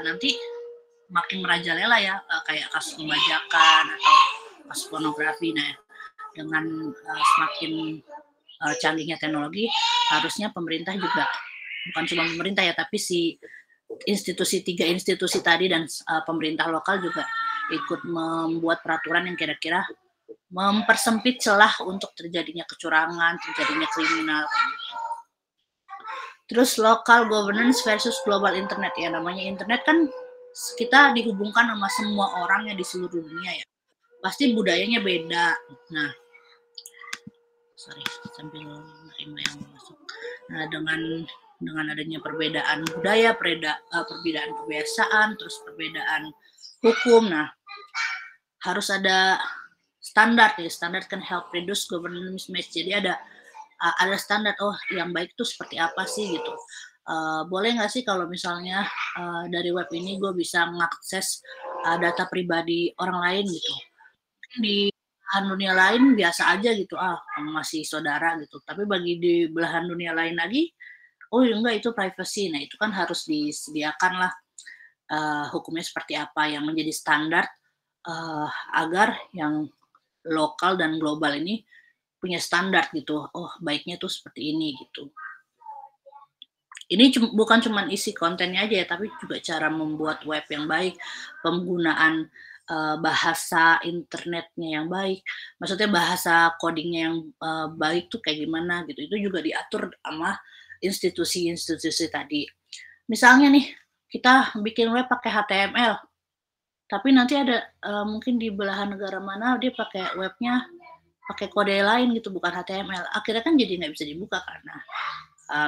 akan nanti makin merajalela ya, kayak kasus pembajakan atau kasus pornografi. Nah, dengan semakin canggihnya teknologi, harusnya pemerintah juga, bukan cuma pemerintah ya, tapi tiga institusi tadi dan pemerintah lokal juga ikut membuat peraturan yang kira-kira mempersempit celah untuk terjadinya kecurangan, terjadinya kriminal. Terus local governance versus global internet ya, namanya internet kan kita dihubungkan sama semua orang yang di seluruh dunia ya. Pasti budayanya beda. Nah, sambil menerima yang masuk. Nah, dengan adanya perbedaan budaya, perbedaan kebiasaan, terus perbedaan hukum. Nah, harus ada standar ya. Standar can help reduce governance mismatch. Jadi ada standar, oh yang baik itu seperti apa sih gitu. Boleh nggak sih kalau misalnya dari web ini gue bisa mengakses data pribadi orang lain gitu. Di belahan dunia lain biasa aja gitu, masih saudara gitu. Tapi bagi di belahan dunia lain lagi, oh enggak, itu privacy. Nah itu kan harus disediakan lah hukumnya seperti apa yang menjadi standar agar yang lokal dan global ini punya standar gitu. Oh baiknya tuh seperti ini gitu. Ini bukan cuma isi kontennya aja ya, tapi juga cara membuat web yang baik, penggunaan bahasa internetnya yang baik, maksudnya bahasa codingnya yang baik tuh kayak gimana gitu. Itu juga diatur sama institusi-institusi tadi. Misalnya nih, kita bikin web pakai HTML, tapi nanti ada mungkin di belahan negara mana dia pakai webnya pakai kode lain gitu, bukan HTML. Akhirnya kan jadi nggak bisa dibuka karena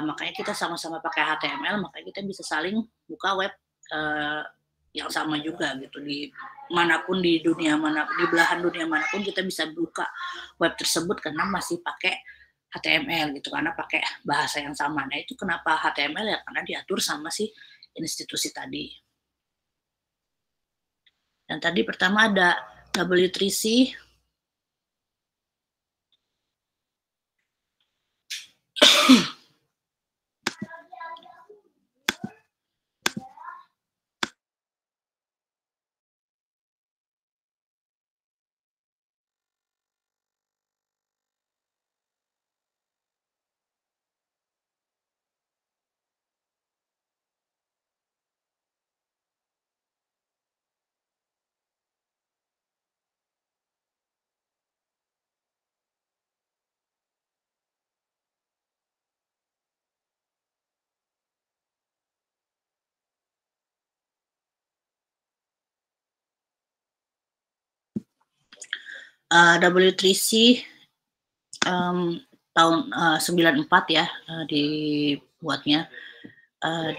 makanya kita sama-sama pakai HTML, makanya kita bisa saling buka web yang sama juga gitu. Di manapun di dunia mana, di belahan dunia manapun kita bisa buka web tersebut karena masih pakai HTML gitu, karena pakai bahasa yang sama. Nah itu kenapa HTML ya, karena diatur sama si institusi tadi. Dan tadi pertama ada W3C. W3C tahun 94 ya dibuatnya.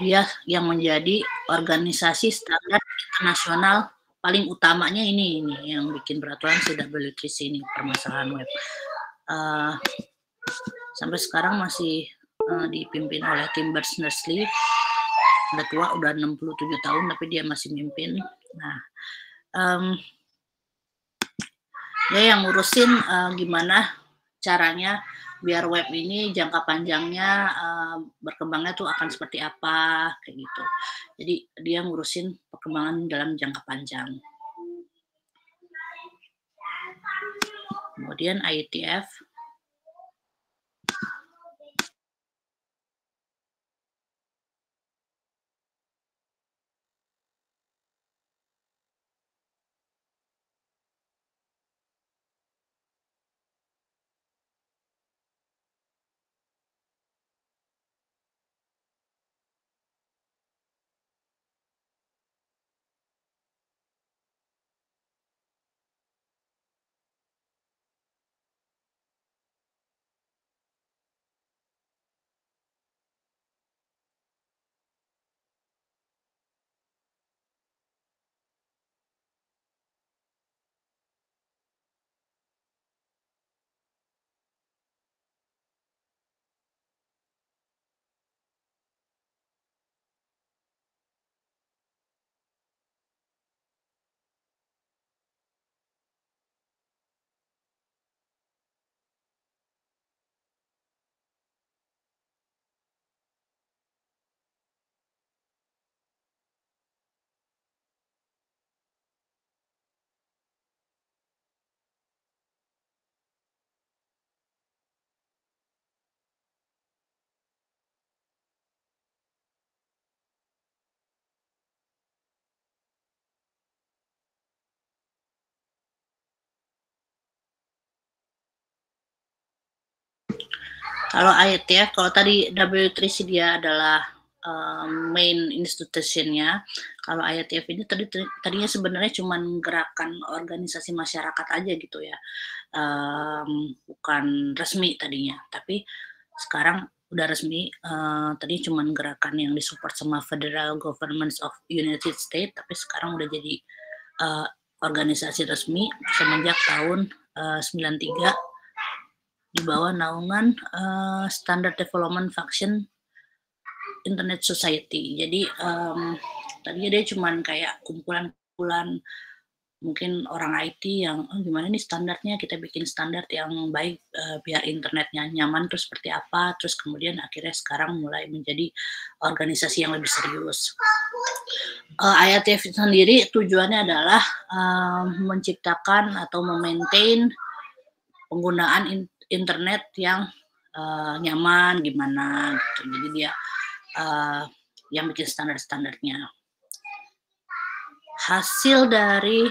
Dia yang menjadi organisasi standar internasional paling utamanya ini yang bikin peraturan si W3C ini, permasalahan web. Sampai sekarang masih dipimpin oleh Tim Berners-Lee. Udah tua, udah 67 tahun tapi dia masih mimpin. Nah, dia yang ngurusin gimana caranya biar web ini jangka panjangnya berkembangnya tuh akan seperti apa kayak gitu. Jadi dia ngurusin perkembangan dalam jangka panjang. Kemudian IETF. Kalau IETF, kalau tadi W3C dia adalah main institutionnya, kalau IETF ini tadinya sebenarnya cuma gerakan organisasi masyarakat aja gitu ya, bukan resmi tadinya, tapi sekarang udah resmi. Tadi cuma gerakan yang disupport sama Federal Government of United States, tapi sekarang udah jadi organisasi resmi semenjak tahun 93 di bawah naungan Standard Development Function Internet Society. Jadi tadinya dia cuman kayak kumpulan-kumpulan mungkin orang IT yang gimana nih standarnya, kita bikin standar yang baik biar internetnya nyaman terus seperti apa, terus kemudian akhirnya sekarang mulai menjadi organisasi yang lebih serius. IATF sendiri tujuannya adalah menciptakan atau memaintain penggunaan internet yang nyaman gimana gitu. Jadi dia yang bikin standar-standarnya. Hasil dari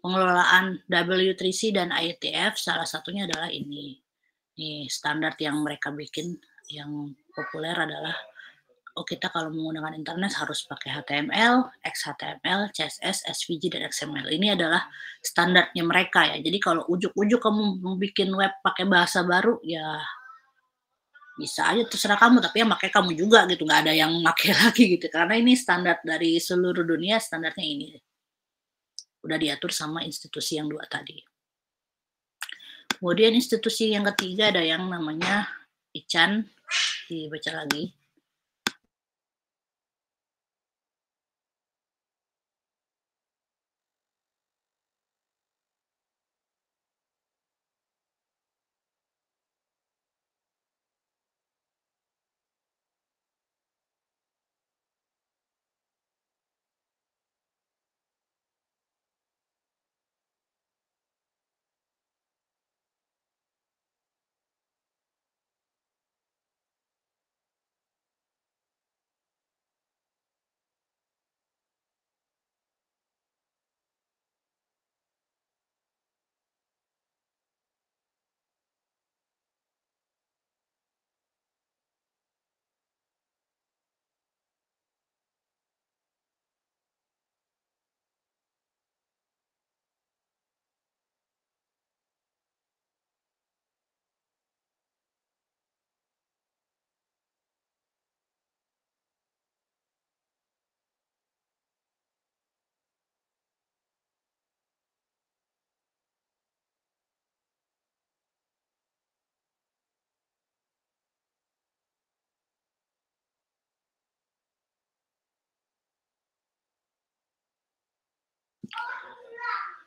pengelolaan W3C dan IETF salah satunya adalah ini. Nih standar yang mereka bikin yang populer adalah kita kalau menggunakan internet harus pakai HTML, XHTML, CSS, SVG, dan XML. Ini adalah standarnya mereka ya. Jadi kalau ujuk-ujuk kamu mau bikin web pakai bahasa baru, ya bisa aja terserah kamu, tapi yang pakai kamu juga gitu. Nggak ada yang pakai lagi gitu. Karena ini standar dari seluruh dunia, standarnya ini. Udah diatur sama institusi yang dua tadi. Kemudian institusi yang ketiga ada yang namanya ICANN, dibaca lagi.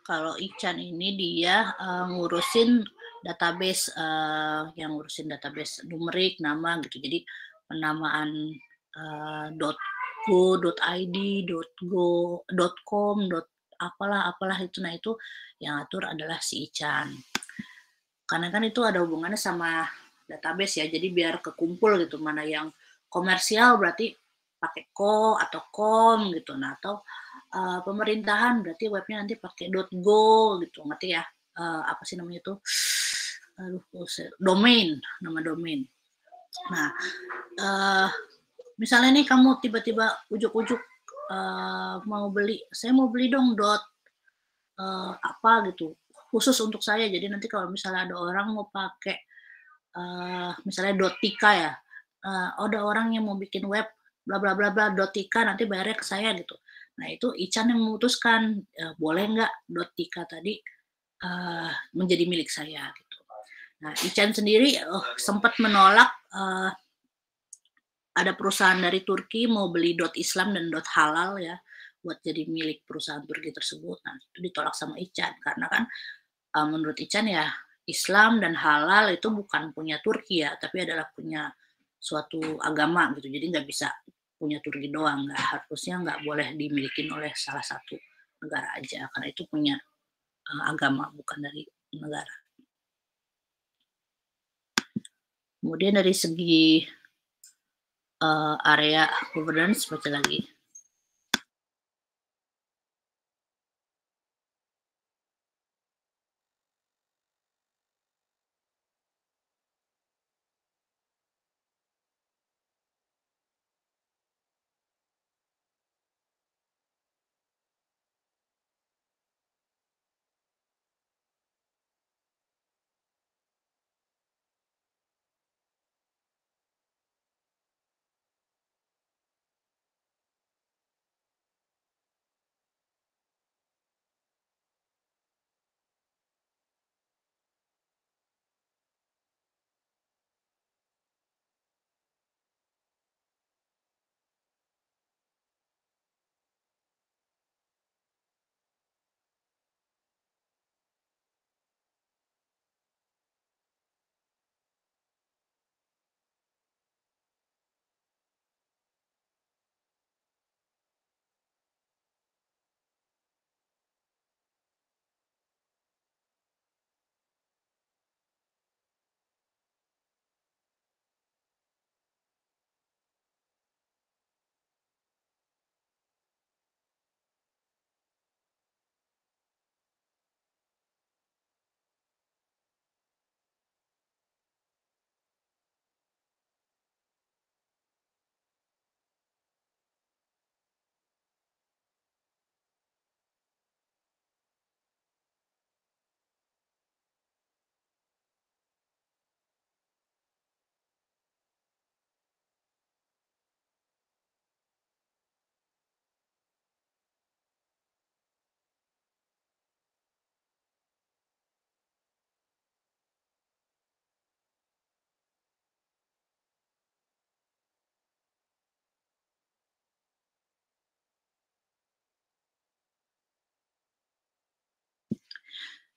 Kalau ICANN ini dia ngurusin database, yang ngurusin database numerik, nama gitu. Jadi penamaan .go.id, .go, .com, apalah itu. Nah itu yang atur adalah si ICANN. Karena kan itu ada hubungannya sama database ya. Jadi biar kekumpul gitu mana yang komersial berarti pakai ko atau com gitu. Nah atau pemerintahan berarti webnya nanti pakai .go gitu, ngerti ya? Apa sih namanya itu? Domain, nama domain. Nah, misalnya nih kamu tiba-tiba ujuk-ujuk mau beli, saya mau beli dong apa gitu, khusus untuk saya. Jadi nanti kalau misalnya ada orang mau pakai misalnya .tika ya, ada orang yang mau bikin web bla bla bla bla .tika nanti bayarnya ke saya gitu. Nah itu ICANN yang memutuskan boleh nggak .tika tadi menjadi milik saya gitu. Nah ICANN sendiri sempat menolak ada perusahaan dari Turki mau beli .islam dan .halal ya buat jadi milik perusahaan Turki tersebut. Nah itu ditolak sama ICANN karena kan menurut ICANN ya Islam dan halal itu bukan punya Turki ya, tapi adalah punya suatu agama gitu. Jadi nggak bisa punya Turki doang, harusnya nggak boleh dimiliki oleh salah satu negara aja, karena itu punya agama bukan dari negara. Kemudian dari segi area governance, baca lagi.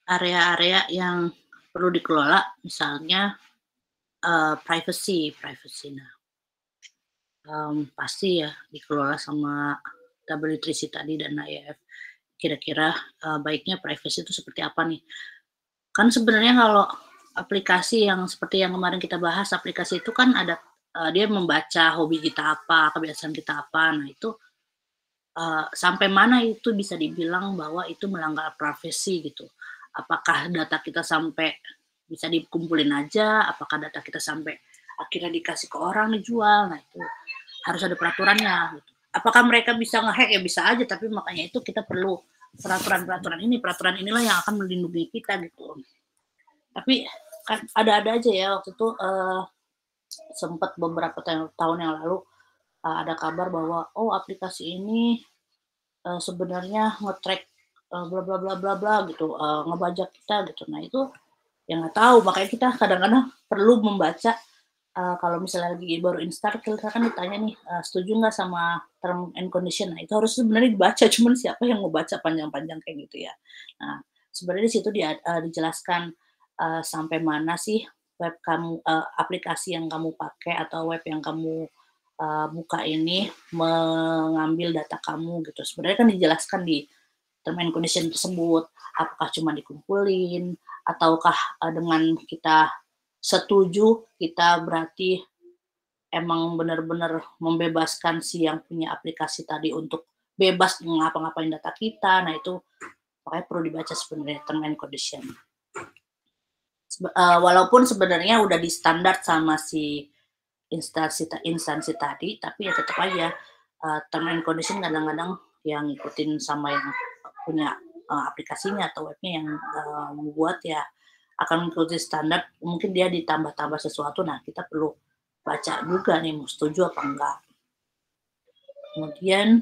area-area yang perlu dikelola, misalnya privacy. Nah, pasti ya dikelola sama W3C tadi dan IAF. Kira-kira baiknya privacy itu seperti apa nih? Kan sebenarnya kalau aplikasi yang seperti yang kemarin kita bahas, aplikasi itu kan ada dia membaca hobi kita apa, kebiasaan kita apa. Nah itu sampai mana itu bisa dibilang bahwa itu melanggar privasi gitu. Apakah data kita sampai bisa dikumpulin aja, apakah data kita sampai akhirnya dikasih ke orang dijual. Nah itu harus ada peraturannya gitu. Apakah mereka bisa ngehack? Ya bisa aja, tapi makanya itu kita perlu peraturan inilah yang akan melindungi kita gitu. Tapi kan ada-ada aja ya waktu itu sempat beberapa tahun yang lalu ada kabar bahwa oh aplikasi ini sebenarnya nge-track bla bla bla bla bla gitu, ngebajak kita gitu. Nah itu yang nggak tahu, makanya kita kadang-kadang perlu membaca kalau misalnya lagi baru install kita kan ditanya nih setuju nggak sama term and condition. Nah itu harus sebenarnya dibaca, cuman siapa yang mau baca panjang-panjang kayak gitu ya. Nah sebenarnya di situ dijelaskan sampai mana sih web kamu aplikasi yang kamu pakai atau web yang kamu buka ini mengambil data kamu gitu. Sebenarnya kan dijelaskan di term and condition tersebut, apakah cuma dikumpulin ataukah dengan kita setuju, kita berarti emang benar-benar membebaskan si yang punya aplikasi tadi untuk bebas ngapa-ngapain data kita. Nah itu makanya perlu dibaca sebenarnya term and condition. Walaupun sebenarnya udah di standar sama si instansi tadi, tapi ya tetap aja term and condition kadang-kadang yang ngikutin sama yang punya aplikasinya atau webnya yang membuat ya akan mengikuti standar, mungkin dia ditambah-tambah sesuatu, nah kita perlu baca juga nih mau setuju apa enggak. Kemudian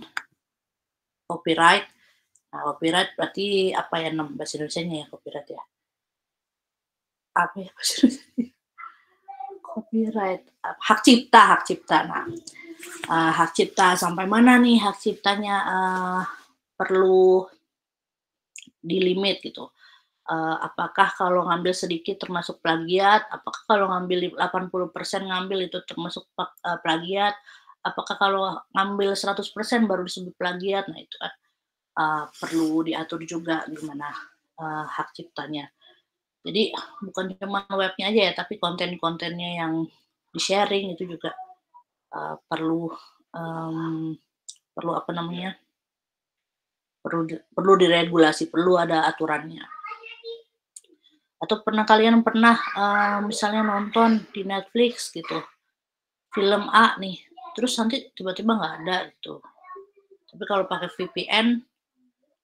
copyright. Nah, copyright berarti apa ya bahasa Indonesianya ya copyright ya? Apa ya bahasa Indonesia? Copyright, hak cipta. Nah, hak cipta sampai mana nih hak ciptanya perlu dilimit gitu. Apakah kalau ngambil sedikit termasuk plagiat? Apakah kalau ngambil 80% ngambil itu termasuk plagiat? Apakah kalau ngambil 100% baru disebut plagiat? Nah itu kan perlu diatur juga gimana hak ciptanya. Jadi bukan cuma webnya aja ya, tapi konten-kontennya yang di-sharing itu juga perlu apa namanya, perlu diregulasi, perlu ada aturannya. Atau kalian pernah misalnya nonton di Netflix gitu, film A nih, terus nanti tiba-tiba nggak ada gitu. Tapi kalau pakai VPN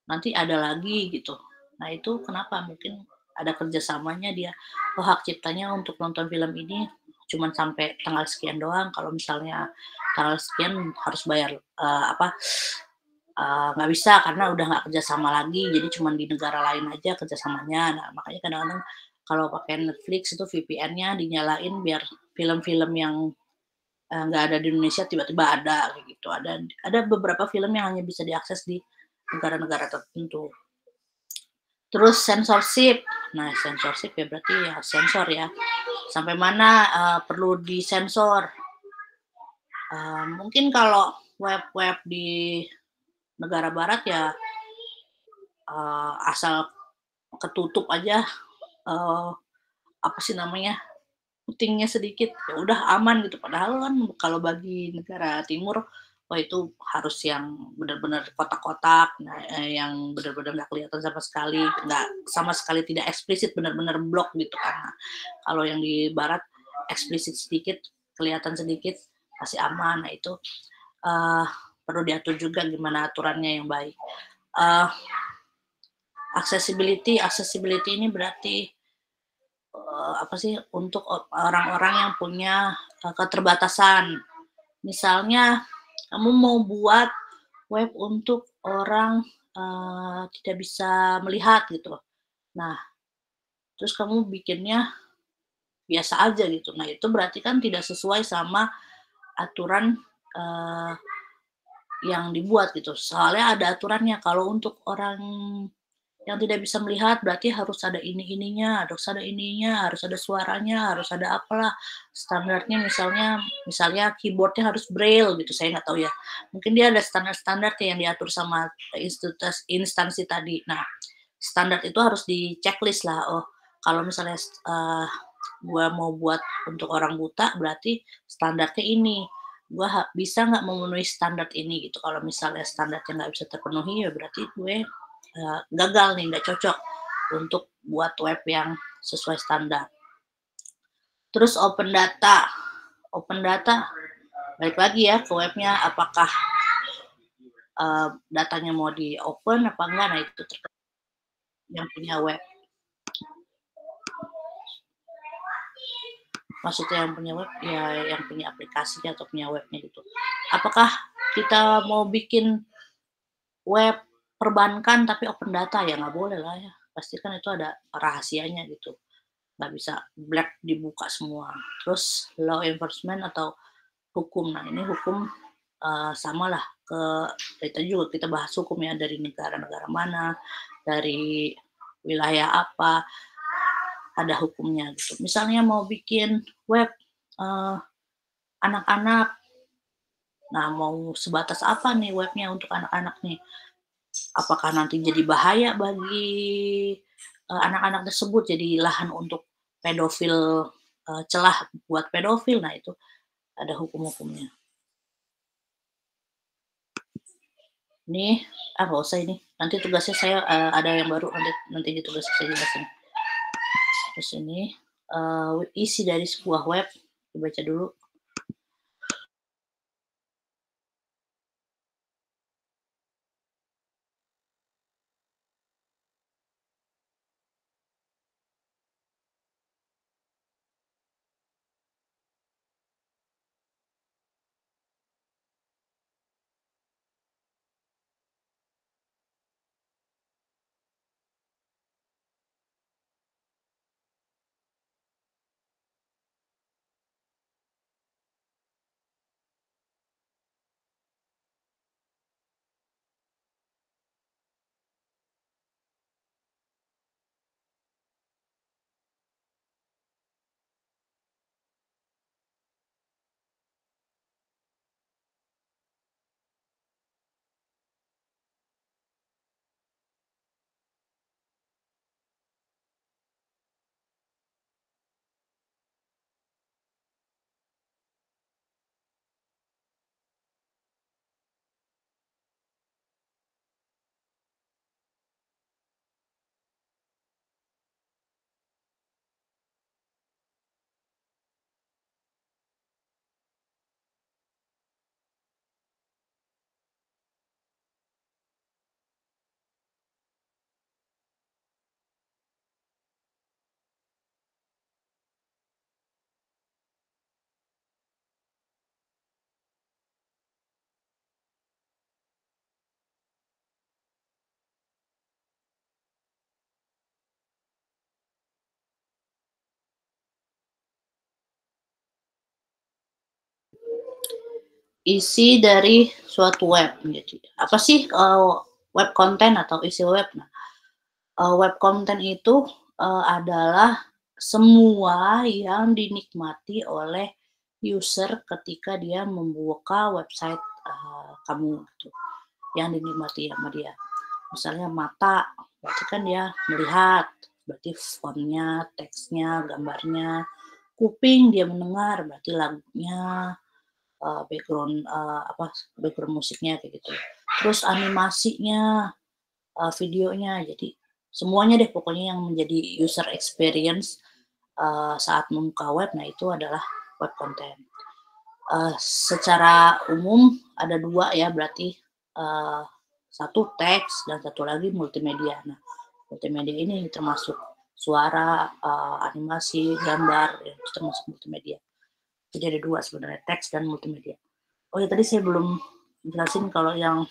nanti ada lagi gitu. Nah itu kenapa? Mungkin ada kerjasamanya dia. Oh hak ciptanya untuk nonton film ini cuman sampai tanggal sekian doang. Kalau misalnya tanggal sekian harus bayar nggak bisa karena udah nggak kerjasama lagi. Jadi cuma di negara lain aja kerjasamanya. Nah makanya kadang-kadang kalau pakai Netflix itu VPN-nya dinyalain biar film-film yang nggak ada di Indonesia tiba-tiba ada kayak gitu. Ada beberapa film yang hanya bisa diakses di negara-negara tertentu. Terus censorship. Nah, censorship ya berarti ya sensor ya. Sampai mana perlu disensor. Mungkin kalau web-web di negara barat ya asal ketutup aja apa sih namanya putingnya sedikit ya udah aman gitu. Padahal kan kalau bagi negara timur wah itu harus yang benar-benar kotak-kotak, yang benar-benar nggak kelihatan sama sekali tidak eksplisit, benar-benar blok gitu karena kalau yang di barat eksplisit sedikit, kelihatan sedikit masih aman. Nah itu perlu diatur juga gimana aturannya yang baik. Accessibility ini berarti apa sih untuk orang-orang yang punya keterbatasan. Misalnya kamu mau buat web untuk orang tidak bisa melihat gitu. Nah, terus kamu bikinnya biasa aja gitu. Nah, itu berarti kan tidak sesuai sama aturan yang dibuat gitu. Soalnya ada aturannya kalau untuk orang Yang tidak bisa melihat berarti harus ada ininya, harus ada ininya, harus ada suaranya, harus ada apalah. Standarnya misalnya keyboardnya harus braille gitu, saya nggak tahu ya. Mungkin dia ada standar-standar yang diatur sama instansi tadi. Nah, standar itu harus di-checklist lah. Oh, kalau misalnya, gua mau buat untuk orang buta berarti standarnya ini. Gua bisa nggak memenuhi standar ini gitu. Kalau misalnya standarnya nggak bisa terpenuhi, ya berarti gue gagal nih, nggak cocok untuk buat web yang sesuai standar. Terus open data balik lagi ya ke webnya, apakah datanya mau di open apa enggak, nah itu tergantung yang punya web. Maksudnya yang punya web, ya yang punya aplikasinya atau punya webnya gitu. Apakah kita mau bikin web perbankan tapi open data? Ya nggak boleh lah ya, pasti kan itu ada rahasianya gitu. Nggak bisa black dibuka semua. Terus law enforcement atau hukum. Nah ini hukum sama lah ke kita juga kita bahas hukum ya, dari negara-negara mana, dari wilayah apa, ada hukumnya gitu. Misalnya mau bikin web anak-anak, nah mau sebatas apa nih webnya untuk anak-anak nih? Apakah nanti jadi bahaya bagi anak-anak tersebut, jadi lahan untuk pedofil, celah buat pedofil, nah itu ada hukum-hukumnya. Nih, nggak usah ini, nanti tugasnya saya, ada yang baru, nanti di tugas saya jelasin. Terus ini, isi dari sebuah web, dibaca dulu. Isi dari suatu web. Jadi, apa sih web content atau isi web? Nah, web content itu adalah semua yang dinikmati oleh user ketika dia membuka website kamu gitu, yang dinikmati sama dia. Misalnya mata, berarti kan dia melihat, berarti fontnya, teksnya, gambarnya. Kuping dia mendengar, berarti lagunya, background musiknya kayak gitu. Terus animasinya, videonya, jadi semuanya deh pokoknya yang menjadi user experience saat membuka web, nah itu adalah web content. Secara umum ada 2 ya berarti, satu teks dan satu lagi multimedia. Nah, multimedia ini termasuk suara, animasi, gambar, ya, itu termasuk multimedia. Jadi ada 2 sebenarnya, teks dan multimedia. Oh ya tadi saya belum jelasin kalau yang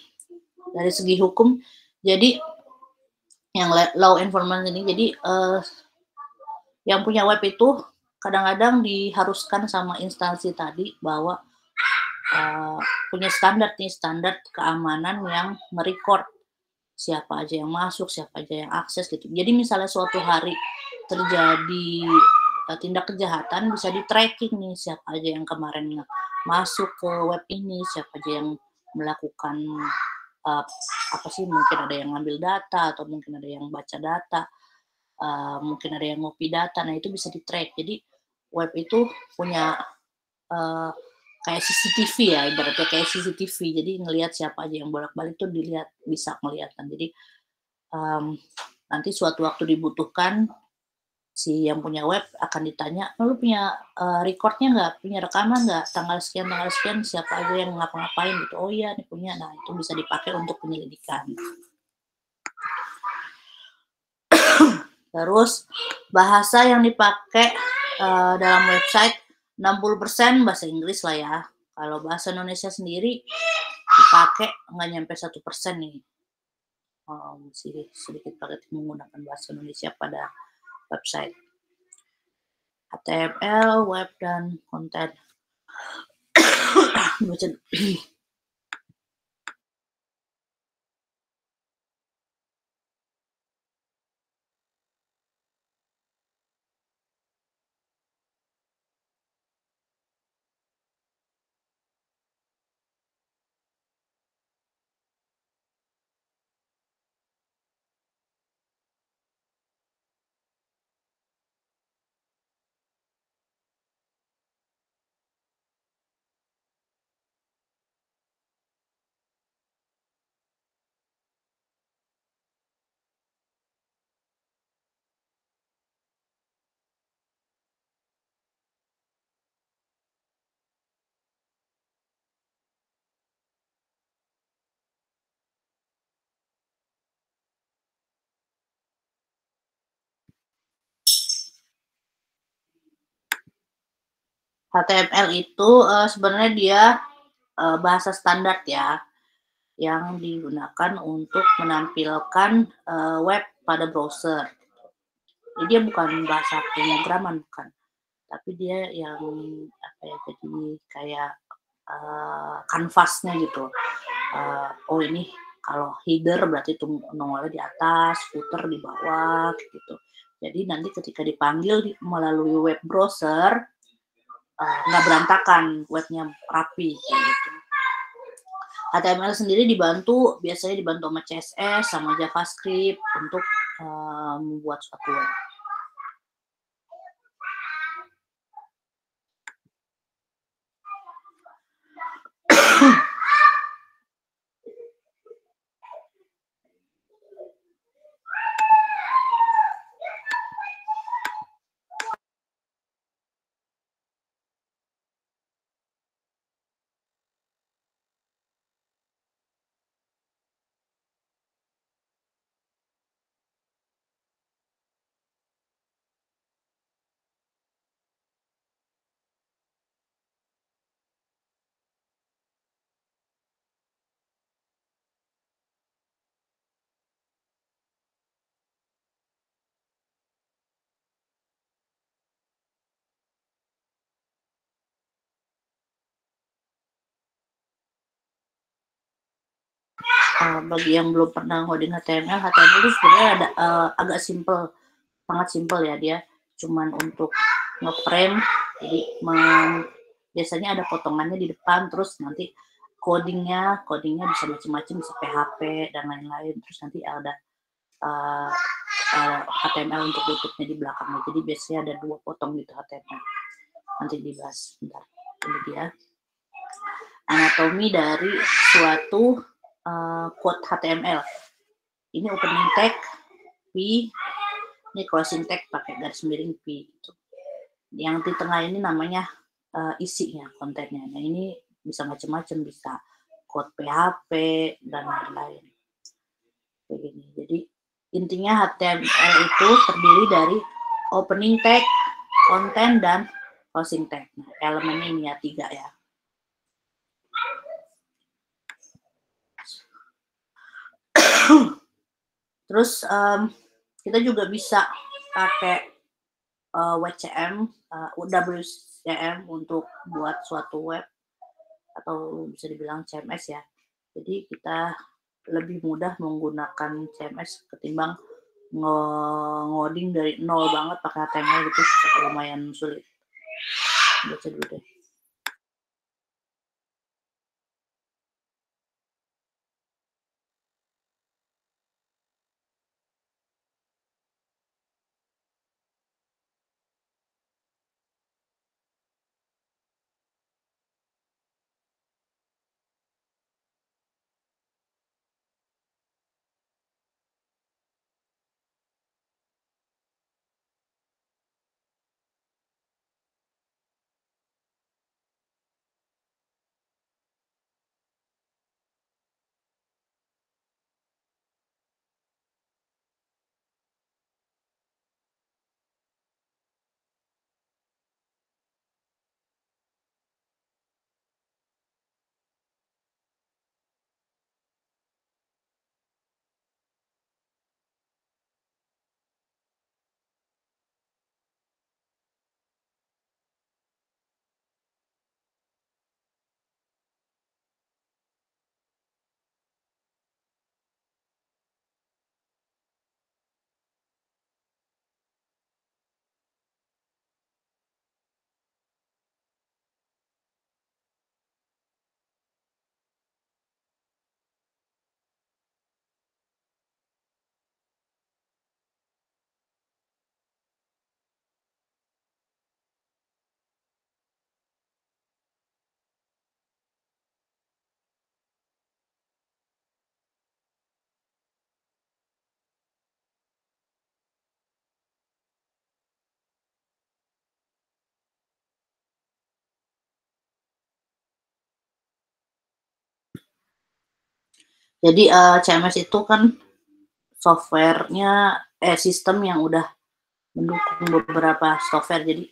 dari segi hukum, jadi yang law enforcement ini, jadi yang punya web itu kadang-kadang diharuskan sama instansi tadi bahwa punya standar nih, standar keamanan yang merecord siapa aja yang masuk, siapa aja yang akses gitu. Jadi misalnya suatu hari terjadi tindak kejahatan bisa di-tracking nih siapa aja yang kemarin masuk ke web ini, siapa aja yang melakukan apa sih, mungkin ada yang ngambil data atau mungkin ada yang baca data, mungkin ada yang ngopi data. Nah, itu bisa di-track. Jadi web itu punya kayak CCTV ya, ibaratnya kayak CCTV. Jadi ngelihat siapa aja yang bolak-balik tuh dilihat, bisa kelihatan. Jadi nanti suatu waktu dibutuhkan si yang punya web akan ditanya, "Lu punya record-nya nggak? Punya rekaman nggak? Tanggal sekian siapa aja yang ngapa-ngapain?" Gitu. "Oh iya, nih punya." Nah, itu bisa dipakai untuk penyelidikan. Terus bahasa yang dipakai dalam website 60% bahasa Inggris lah ya. Kalau bahasa Indonesia sendiri dipakai nggak nyampe 1% nih. Masih sedikit pakai menggunakan bahasa Indonesia pada website. HTML, web, dan konten. HTML itu sebenarnya dia bahasa standar ya, yang digunakan untuk menampilkan web pada browser. Jadi dia bukan bahasa pemrograman, bukan. Tapi dia yang apa ya, jadi kayak kanvasnya gitu. Oh ini kalau header berarti itu nongolnya di atas, footer di bawah gitu. Jadi nanti ketika dipanggil melalui web browser nggak berantakan, webnya rapi gitu. HTML sendiri biasanya dibantu sama CSS, sama JavaScript untuk membuat suatu web. Bagi yang belum pernah ngoding HTML itu sebenarnya ada agak simple, sangat simple ya, dia cuman untuk ngeframe. Jadi biasanya ada potongannya di depan, terus nanti codingnya bisa macam-macam, bisa PHP dan lain-lain. Terus nanti ada HTML untuk tutupnya di belakangnya. Jadi biasanya ada 2 potong gitu HTML. Nanti dibahas bentar. Ini dia anatomi dari suatu code HTML. Ini opening tag P, ini closing tag pakai garis miring P gitu. Yang di tengah ini namanya isinya, kontennya. Nah, ini bisa macam-macam, bisa code PHP dan lain-lain. Begini. Jadi intinya HTML itu terdiri dari opening tag, content, dan closing tag. Nah, elemennya ini ya 3 ya. Terus kita juga bisa pakai WCM, WCM untuk buat suatu web, atau bisa dibilang CMS ya. Jadi kita lebih mudah menggunakan CMS ketimbang ngoding dari nol banget pakai HTML gitu, lumayan sulit. Baca dulu deh. Jadi CMS itu kan softwarenya, sistem yang udah mendukung beberapa software. Jadi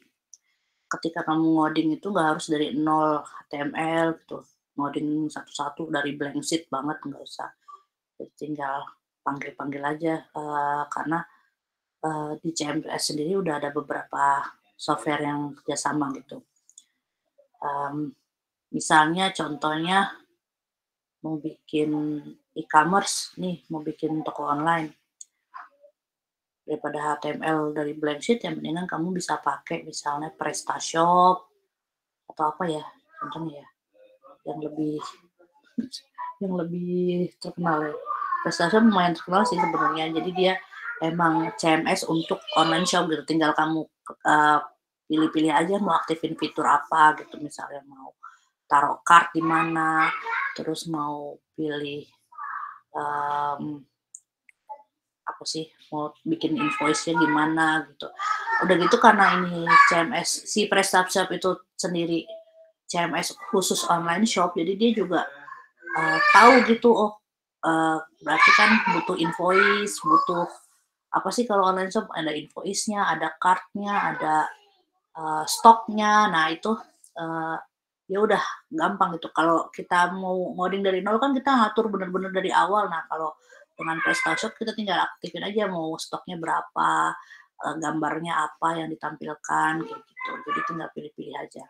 ketika kamu ngoding itu nggak harus dari nol HTML gitu, ngoding satu-satu dari blank sheet banget, nggak usah. Jadi tinggal panggil-panggil aja, karena di CMS sendiri udah ada beberapa software yang kerjasama gitu. Misalnya contohnya mau bikin e-commerce nih, mau bikin toko online, daripada HTML dari blank sheet ya mendingan kamu bisa pakai misalnya PrestaShop atau apa ya contohnya ya, yang lebih yang lebih terkenal ya. PrestaShop lumayan terkenal sih sebenarnya, jadi dia emang CMS untuk online shop gitu, tinggal kamu pilih-pilih aja mau aktifin fitur apa gitu, misalnya mau taruh cart di mana, terus mau pilih apa sih, mau bikin invoice-nya gimana gitu. Udah gitu karena ini CMS, si PrestaShop itu sendiri CMS khusus online shop, jadi dia juga tahu gitu, oh berarti kan butuh invoice, butuh apa sih kalau online shop, ada invoice-nya, ada cart-nya, ada stoknya. Nah itu ya udah gampang gitu. Kalau kita mau ngoding dari nol kan kita ngatur bener-bener dari awal. Nah kalau dengan PrestaShop kita tinggal aktifin aja mau stoknya berapa, gambarnya apa yang ditampilkan kayak gitu. Jadi tinggal pilih-pilih aja.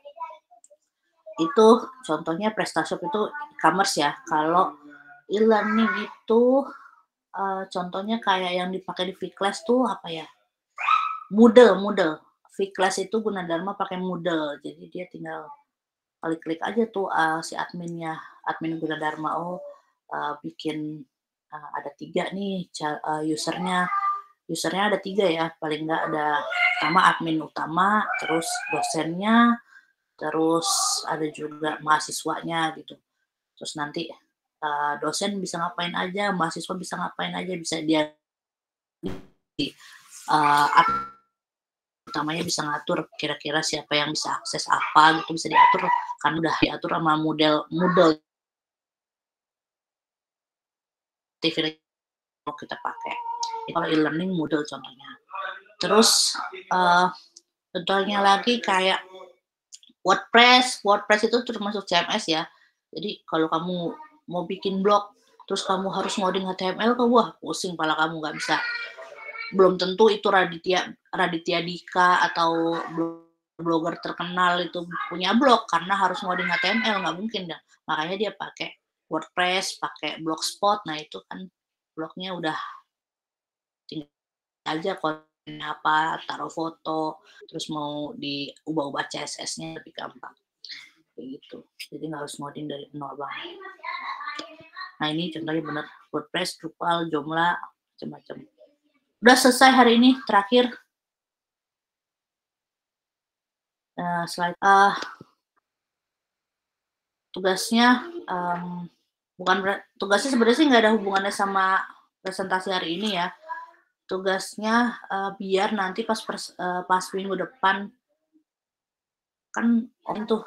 Itu contohnya PrestaShop itu e-commerce ya. Kalau e-learning itu contohnya kayak yang dipakai di Vclass tuh apa ya? Moodle. Vclass itu Gunadarma pakai Moodle. Jadi dia tinggal klik-klik aja tuh si admin Gunadarma, oh bikin ada 3 nih usernya. Usernya ada 3 ya, paling nggak ada pertama admin utama, terus dosennya, terus ada juga mahasiswanya gitu. Terus nanti dosen bisa ngapain aja, mahasiswa bisa ngapain aja, bisa dia utamanya bisa ngatur kira-kira siapa yang bisa akses apa gitu, bisa diatur kan, udah diatur sama Moodle TV mau kita pakai. Kalau e-learning Moodle contohnya. Terus contohnya lagi kayak WordPress itu termasuk CMS ya. Jadi kalau kamu mau bikin blog, terus kamu harus ngoding HTML, wah pusing pala kamu, nggak bisa. Belum tentu itu Raditya Dika atau blogger terkenal itu punya blog karena harus ngoding HTML, nggak mungkin dah. Makanya dia pakai WordPress, pakai Blogspot. Nah, itu kan blognya udah tinggal aja kontennya apa, taruh foto, terus mau diubah-ubah CSS-nya lebih gampang. Kayak gitu. Jadi nggak harus ngoding dari nol banget. Nah, ini contohnya benar. WordPress, Drupal, Joomla, macam-macam. Udah selesai hari ini, terakhir. Tugasnya tugasnya sebenarnya sih nggak ada hubungannya sama presentasi hari ini ya. Tugasnya biar nanti pas minggu depan kan tuh.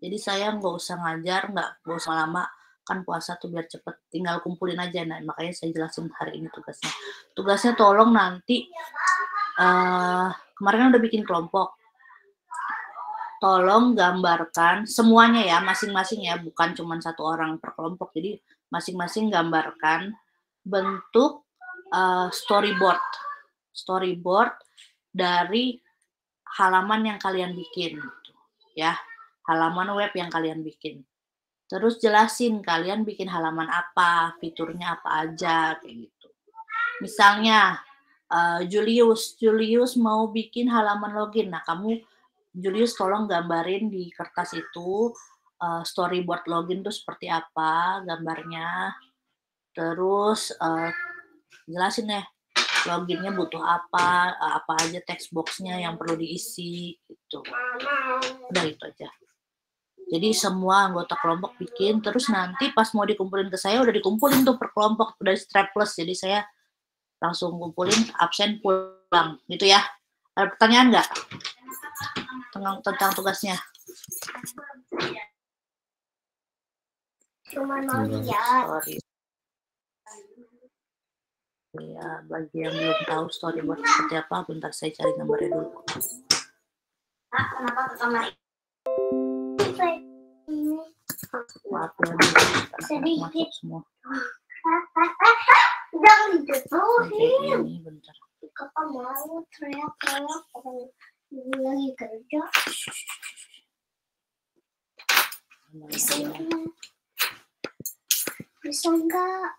Jadi saya nggak usah ngajar, nggak usah lama, kan puasa tuh biar cepet, tinggal kumpulin aja. Nah, makanya saya jelasin hari ini tugasnya. Tugasnya tolong nanti kemarin udah bikin kelompok. Tolong gambarkan semuanya ya, masing-masing ya, bukan cuma satu orang per kelompok. Jadi masing-masing gambarkan bentuk storyboard dari halaman yang kalian bikin, gitu, ya, halaman web yang kalian bikin. Terus jelasin kalian bikin halaman apa, fiturnya apa aja, kayak gitu. Misalnya Julius mau bikin halaman login. Nah, kamu Julius tolong gambarin di kertas itu storyboard login itu seperti apa gambarnya. Terus jelasin deh loginnya butuh apa aja text boxnya yang perlu diisi gitu. Udah itu aja. Jadi semua anggota kelompok bikin, terus nanti pas mau dikumpulin ke saya udah dikumpulin tuh per kelompok dari Strapless. Jadi saya langsung kumpulin, absen pulang gitu ya. Ada pertanyaan nggak tentang tugasnya? Cuma mau lihat. Ya, bagi yang belum tahu storyboard seperti apa, bentar saya cari gambarnya dulu. Kenapa ke kamar ini? Maaf ya, sedikit semua. Jangan dijatuhin. Ini bentar. Kakak mau teriak-teriak lagi kerja. Bisa enggak?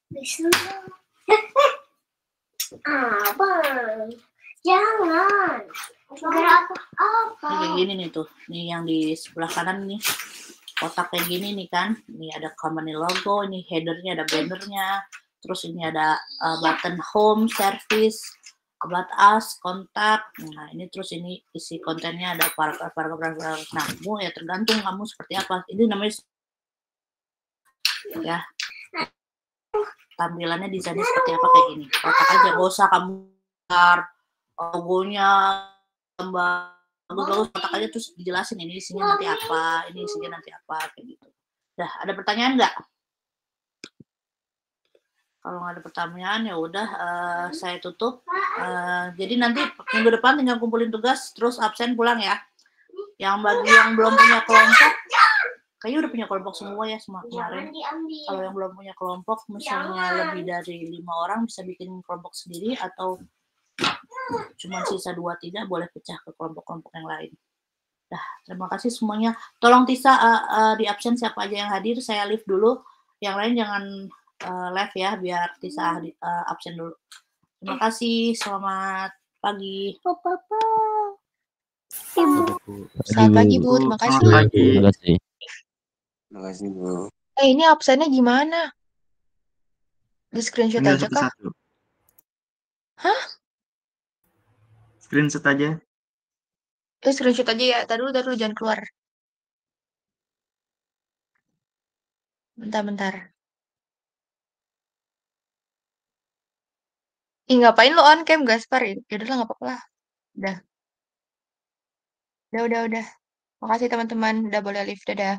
Bisa enggak? Abang, jangan. Gerak apa? Ini kayak gini nih tuh. Nih yang di sebelah kanan nih. Kotak kayak gini nih kan. Ini ada company logo, ini headernya, ada bannernya. Terus ini ada button home, service, about us, kontak. Nah, ini terus ini isi kontennya ada paragraf. Nah, kamu ya tergantung kamu seperti apa. Ini namanya ya. Tampilannya desainnya seperti apa kayak gini. Kotak aja, gak usah kamu logonya bagus-bagus, kotak aja terus dijelasin ini isinya nanti apa, ini isinya nanti apa kayak gitu. Dah, ada pertanyaan nggak? Kalau nggak ada pertanyaan ya udah saya tutup. Jadi nanti minggu depan tinggal kumpulin tugas terus absen pulang ya. Yang bagi yang belum punya kelompok, kayaknya udah punya kelompok semua ya semua kemarin. Kalau yang belum punya kelompok, misalnya lebih dari 5 orang bisa bikin kelompok sendiri atau cuma sisa 2-3 boleh pecah ke kelompok-kelompok yang lain. Dah, terima kasih semuanya. Tolong Tisa di absen siapa aja yang hadir, saya live dulu. Yang lain jangan live ya, biar Tisa absen dulu. Terima kasih, selamat pagi. Selamat pagi Bu, terima kasih. Terima kasih. Terima kasih Bu. Ini absennya gimana? Di screenshot Tinggal aja kah? satu-satu. Hah? Screenshot aja. Screenshot aja ya. Tadi dulu jangan keluar. Bentar. Ih, ngapain lo on cam Gaspar? Yaudah lah, nggak apa-apa lah. Udah. Makasih teman-teman. Udah boleh live. Dadah.